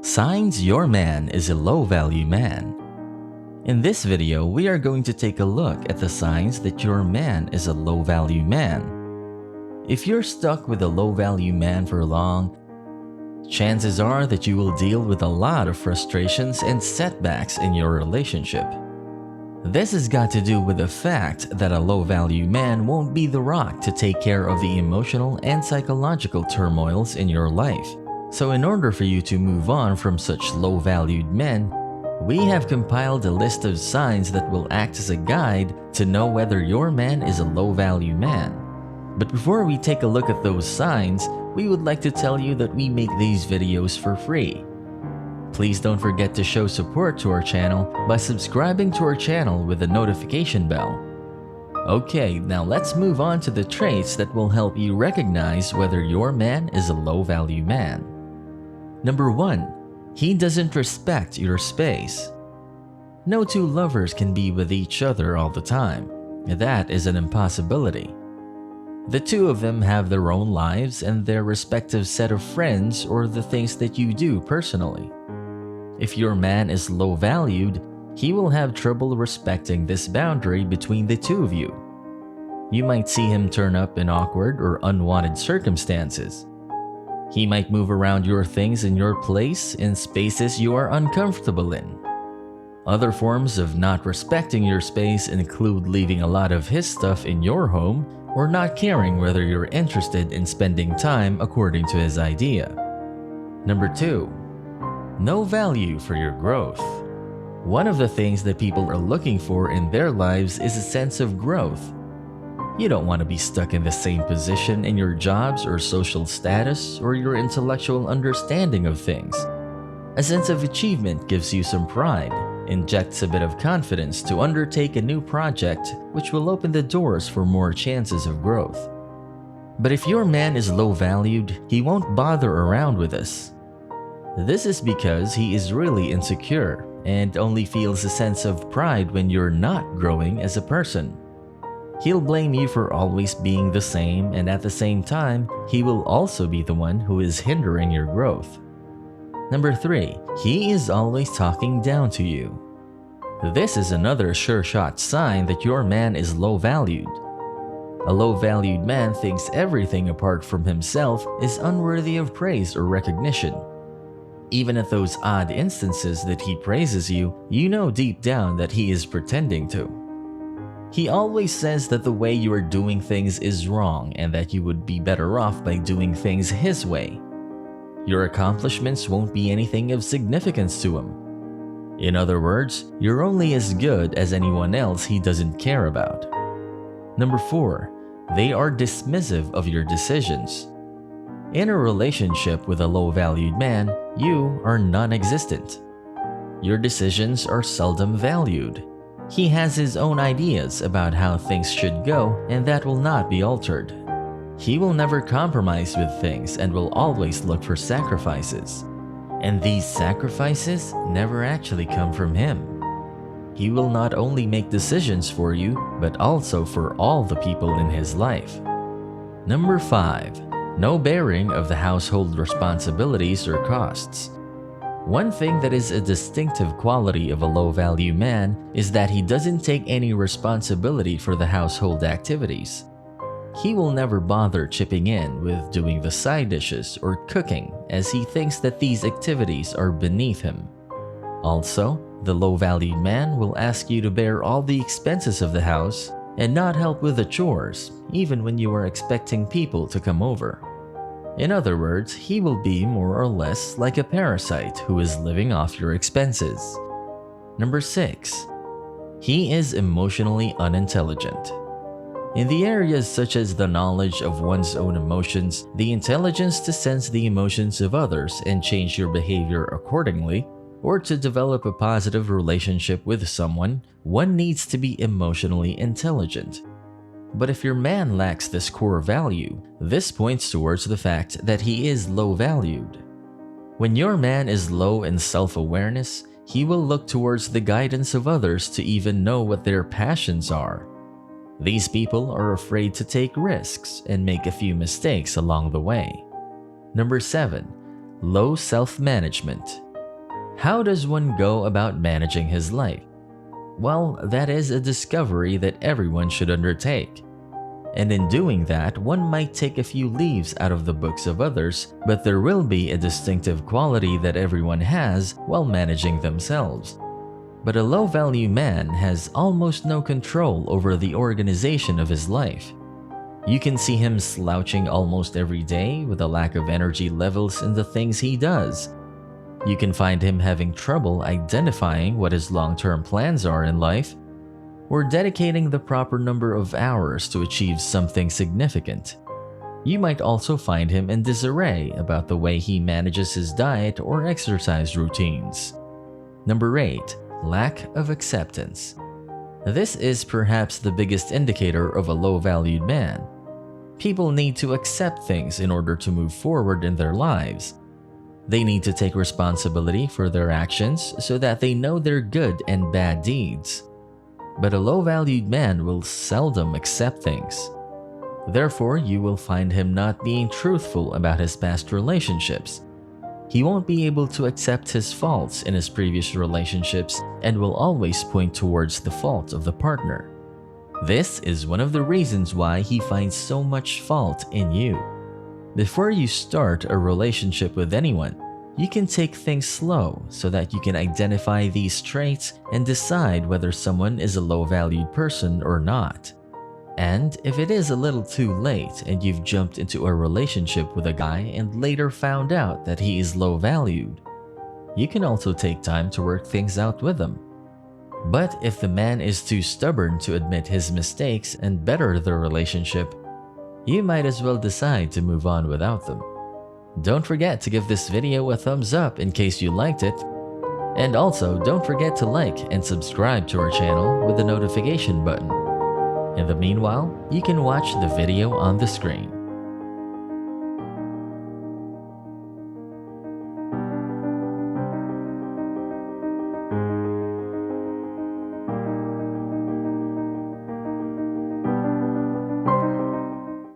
Signs your man is a low-value man. In this video, we are going to take a look at the signs that your man is a low-value man. If you're stuck with a low-value man for long, chances are that you will deal with a lot of frustrations and setbacks in your relationship. This has got to do with the fact that a low-value man won't be the rock to take care of the emotional and psychological turmoils in your life. So in order for you to move on from such low-valued men, we have compiled a list of signs that will act as a guide to know whether your man is a low-value man. But before we take a look at those signs, we would like to tell you that we make these videos for free. Please don't forget to show support to our channel by subscribing to our channel with the notification bell. Okay, now let's move on to the traits that will help you recognize whether your man is a low-value man. Number 1. He doesn't respect your space. No two lovers can be with each other all the time. That is an impossibility. The two of them have their own lives and their respective set of friends or the things that you do personally. If your man is low valued, he will have trouble respecting this boundary between the two of you. You might see him turn up in awkward or unwanted circumstances. He might move around your things in your place in spaces you are uncomfortable in. Other forms of not respecting your space include leaving a lot of his stuff in your home or not caring whether you're interested in spending time according to his idea. Number 2. No value for your growth. One of the things that people are looking for in their lives is a sense of growth. You don't want to be stuck in the same position in your jobs or social status or your intellectual understanding of things. A sense of achievement gives you some pride, injects a bit of confidence to undertake a new project, which will open the doors for more chances of growth. But if your man is low valued, he won't bother around with this. This is because he is really insecure and only feels a sense of pride when you're not growing as a person. He'll blame you for always being the same, and at the same time, he will also be the one who is hindering your growth. Number 3. He is always talking down to you. This is another sure-shot sign that your man is low-valued. A low-valued man thinks everything apart from himself is unworthy of praise or recognition. Even at those odd instances that he praises you, you know deep down that he is pretending to. He always says that the way you are doing things is wrong and that you would be better off by doing things his way. Your accomplishments won't be anything of significance to him. In other words, you're only as good as anyone else he doesn't care about. Number 4. They are dismissive of your decisions. In a relationship with a low-valued man, you are non-existent. Your decisions are seldom valued. He has his own ideas about how things should go, and that will not be altered. He will never compromise with things and will always look for sacrifices. And these sacrifices never actually come from him. He will not only make decisions for you, but also for all the people in his life. Number 5. No bearing of the household responsibilities or costs. One thing that is a distinctive quality of a low-value man is that he doesn't take any responsibility for the household activities. He will never bother chipping in with doing the side dishes or cooking, as he thinks that these activities are beneath him. Also, the low-valued man will ask you to bear all the expenses of the house and not help with the chores, even when you are expecting people to come over. In other words, he will be more or less like a parasite who is living off your expenses. Number 6. He is emotionally unintelligent. In the areas such as the knowledge of one's own emotions, the intelligence to sense the emotions of others and change your behavior accordingly, or to develop a positive relationship with someone, one needs to be emotionally intelligent. But if your man lacks this core value, this points towards the fact that he is low-valued. When your man is low in self-awareness, he will look towards the guidance of others to even know what their passions are. These people are afraid to take risks and make a few mistakes along the way. Number 7. Low self-management. How does one go about managing his life? Well, that is a discovery that everyone should undertake. And in doing that, one might take a few leaves out of the books of others, but there will be a distinctive quality that everyone has while managing themselves. But a low-value man has almost no control over the organization of his life. You can see him slouching almost every day with a lack of energy levels in the things he does. You can find him having trouble identifying what his long-term plans are in life, or dedicating the proper number of hours to achieve something significant. You might also find him in disarray about the way he manages his diet or exercise routines. Number 8. Lack of acceptance. This is perhaps the biggest indicator of a low-valued man. People need to accept things in order to move forward in their lives. They need to take responsibility for their actions so that they know their good and bad deeds. But a low-valued man will seldom accept things. Therefore, you will find him not being truthful about his past relationships. He won't be able to accept his faults in his previous relationships and will always point towards the fault of the partner. This is one of the reasons why he finds so much fault in you. Before you start a relationship with anyone, you can take things slow so that you can identify these traits and decide whether someone is a low-valued person or not. And if it is a little too late and you've jumped into a relationship with a guy and later found out that he is low-valued, you can also take time to work things out with him. But if the man is too stubborn to admit his mistakes and better the relationship, you might as well decide to move on without them. Don't forget to give this video a thumbs up in case you liked it. And also, don't forget to like and subscribe to our channel with the notification button. In the meanwhile, you can watch the video on the screen.